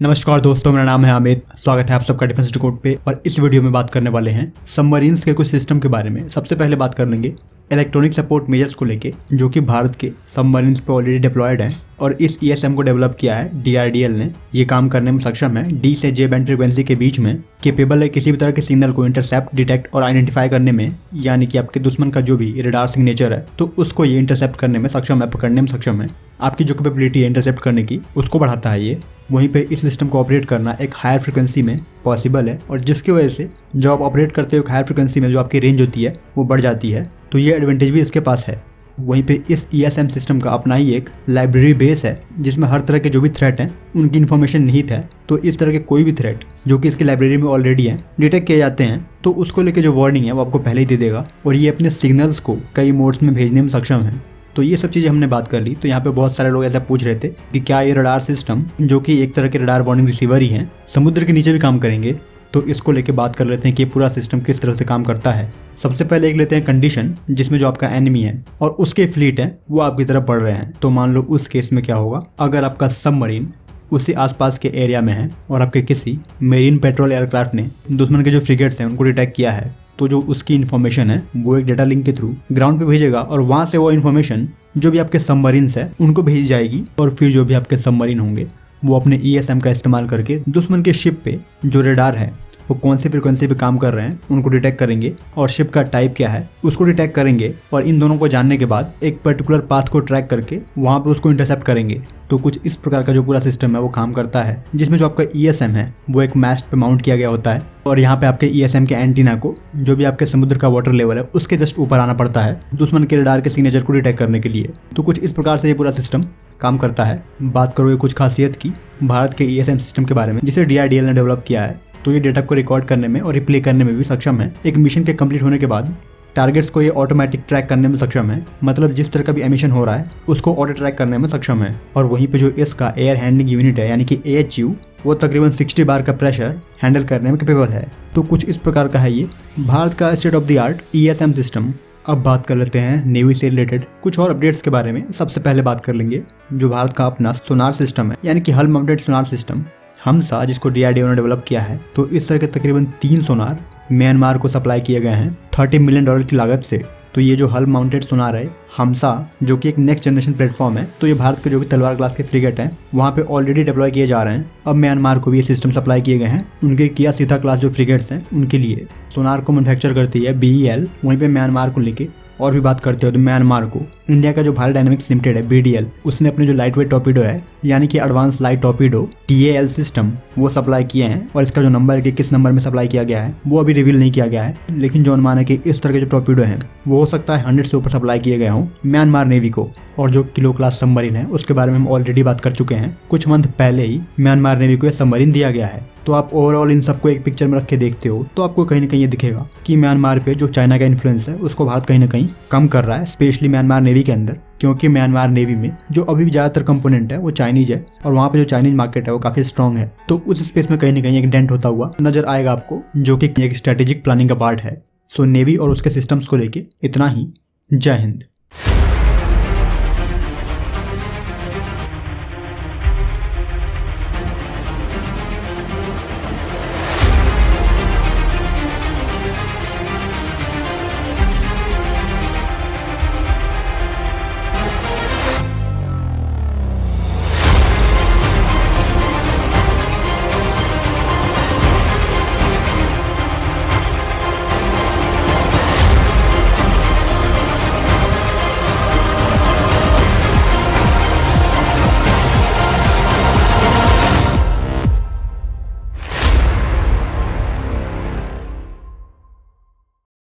नमस्कार दोस्तों, मेरा नाम है अमित। स्वागत है आप सबका डिफेंस डिकोड पे। और इस वीडियो में बात करने वाले हैं सबमरीन्स के कुछ सिस्टम के बारे में। सबसे पहले बात कर लेंगे इलेक्ट्रॉनिक सपोर्ट मेजर्स को लेके, जो कि भारत के सबमरीन्स पे ऑलरेडी डिप्लॉयड हैं और इस ESM को डेवलप किया है DRDL ने। ये काम करने में सक्षम है D से J बैंड फ्रीक्वेंसी के बीच में, केपेबल है किसी भी तरह के सिग्नल को इंटरसेप्ट, डिटेक्ट और आइडेंटिफाई करने में, यानी कि आपके दुश्मन का जो भी रडार सिग्नेचर है तो उसको ये इंटरसेप्ट करने में सक्षम है, पकड़ने में सक्षम है। आपकी जो कैपेबिलिटी है इंटरसेप्ट करने की उसको बढ़ाता है ये। वहीं पे इस सिस्टम को ऑपरेट करना एक हायर फ्रिक्वेंसी में पॉसिबल है, और जिसकी वजह से जब आप ऑपरेट करते हो हायर फ्रिक्वेंसी में जो आपकी रेंज होती है वो बढ़ जाती है, तो ये एडवांटेज भी इसके पास है। वहीं पे इस ESM सिस्टम का अपना ही एक लाइब्रेरी बेस है, जिसमें हर तरह के जो भी थ्रेट हैं उनकी इन्फॉर्मेशन निहित है। तो इस तरह के कोई भी थ्रेट जो कि इसकी लाइब्रेरी में ऑलरेडी है, डिटेक्ट किए जाते हैं तो उसको लेके जो वार्निंग है वो आपको पहले ही दे देगा, और ये अपने सिग्नल्स को कई मोड्स में भेजने में सक्षम है। तो ये सब चीज़ें हमने बात कर ली। तो यहाँ पे बहुत सारे लोग ऐसा पूछ रहे थे कि क्या ये रडार सिस्टम, जो कि एक तरह के रडार वार्निंग रिसीवर ही हैं, समुद्र के नीचे भी काम करेंगे। तो इसको लेके बात कर लेते हैं कि ये पूरा सिस्टम किस तरह से काम करता है। सबसे पहले एक लेते हैं कंडीशन, जिसमें जो आपका एनिमी है और उसके फ्लीट है वो आपकी तरफ बढ़ रहे हैं। तो मान लो उस केस में क्या होगा, अगर आपका सबमरीन उसी आसपास के एरिया में है और आपके किसी मेरीन पेट्रोल एयरक्राफ्ट ने दुश्मन के जो फ्रिगेट्स हैं उनको डिटेक्ट किया है, तो जो उसकी इन्फॉर्मेशन है वो एक डेटा लिंक के थ्रू ग्राउंड पे भेजेगा, और वहां से वो इन्फॉर्मेशन जो भी आपके सबमरीन्स है उनको भेजी जाएगी। और फिर जो भी आपके सबमरीन होंगे वो अपने ESM का इस्तेमाल करके दुश्मन के शिप पे जो रडार है वो कौन सी फ्रिक्वेंसी पे काम कर रहे हैं उनको डिटेक्ट करेंगे, और शिप का टाइप क्या है उसको डिटेक्ट करेंगे। और इन दोनों को जानने के बाद एक पर्टिकुलर पाथ को ट्रैक करके वहां पे उसको इंटरसेप्ट करेंगे। तो कुछ इस प्रकार का जो पूरा सिस्टम है वो काम करता है, जिसमें जो आपका ESM है वो एक मैस्ट पे माउंट किया गया होता है, और यहाँ पे आपके ESM के एंटीना को जो भी आपके समुद्र का वाटर लेवल है उसके जस्ट ऊपर आना पड़ता है दुश्मन के रडार के सिग्नेचर को डिटेक्ट करने के लिए। तो कुछ इस प्रकार से ये पूरा सिस्टम काम करता है। बात करोगे कुछ खासियत की भारत के ESM सिस्टम के बारे में, जिसे DRDL ने डेवलप किया है, तो ये डेटा को रिकॉर्ड करने में और रिप्ले करने में भी सक्षम है। एक मिशन के कंप्लीट होने के बाद टारगेट्स को ये ऑटोमेटिक ट्रैक करने में सक्षम है, मतलब जिस तरह का भी एमिशन हो रहा है उसको ऑटो ट्रैक करने में सक्षम है। और वहीं पे जो इसका एयर हैंडलिंग यूनिट है यानी कि AHU, वो तकरीबन 60 बार का प्रेशर हैंडल करने में कैपेबल है। तो कुछ इस प्रकार का है ये भारत का state of the art ESM system. अब बात कर लेते हैं नेवी से रिलेटेड कुछ और अपडेट्स के बारे में। सबसे पहले बात कर लेंगे जो भारत का अपना सोनार सिस्टम है, यानी कि हल माउंटेड सोनार सिस्टम हमसा, जिसको DRDO ने डेवलप किया है। तो इस तरह के तकरीबन 3 सोनार म्यांमार को सप्लाई किए गए हैं $30 मिलियन की लागत से। तो ये जो हल माउंटेड सोनार है हमसा, जो कि एक नेक्स्ट जनरेशन प्लेटफॉर्म है, तो ये भारत के जो भी तलवार क्लास के फ्रिगेट हैं वहाँ पे ऑलरेडी डिप्लॉय किए जा रहे हैं। अब म्यांमार को भी ये सिस्टम सप्लाई किए गए हैं उनके किया सीता क्लास जो फ्रिगेट्स हैं उनके लिए। सोनार को मैन्युफैक्चर करती है BEL। वहीं पे म्यांमार को लेके और भी बात करते हो तो म्यांमार को इंडिया का जो भारत डायनेमिक्स लिमिटेड है BDL, उसने अपने जो लाइट वेट टॉर्पीडो है यानी कि advance light torpedo TAL system वो सप्लाई किए हैं। और इसका जो नंबर है कि किस नंबर में सप्लाई किया गया है वो अभी रिवील नहीं किया गया है, लेकिन जो अनुमान है कि इस तरह के जो टॉर्पीडो हैं वो हो सकता है 100 से ऊपर सप्लाई किए गए हों म्यांमार नेवी को। और जो किलो क्लास सबमरीन है उसके बारे में हम ऑलरेडी बात कर चुके हैं, कुछ मंथ पहले ही म्यांमार नेवी को यह सबमरीन दिया गया है। तो आप ओवरऑल इन सबको एक पिक्चर में रख के देखते हो तो आपको कहीं ना कहीं ये दिखेगा कि म्यांमार पे जो चाइना का इन्फ्लुएंस है उसको भारत कहीं ना कहीं कम कर रहा है, स्पेशली म्यांमार नेवी के अंदर, क्योंकि म्यांमार नेवी में जो अभी भी ज़्यादातर कंपोनेंट है वो चाइनीज है, और वहाँ पे जो चाइनीज मार्केट है वो काफ़ी स्ट्रॉन्ग है। तो उस स्पेस में कहीं ना कहीं एक डेंट होता हुआ नजर आएगा आपको, जो कि एक स्ट्रेटेजिक प्लानिंग का पार्ट है। सो नेवी और उसके सिस्टम्स को लेके इतना ही। जय हिंद।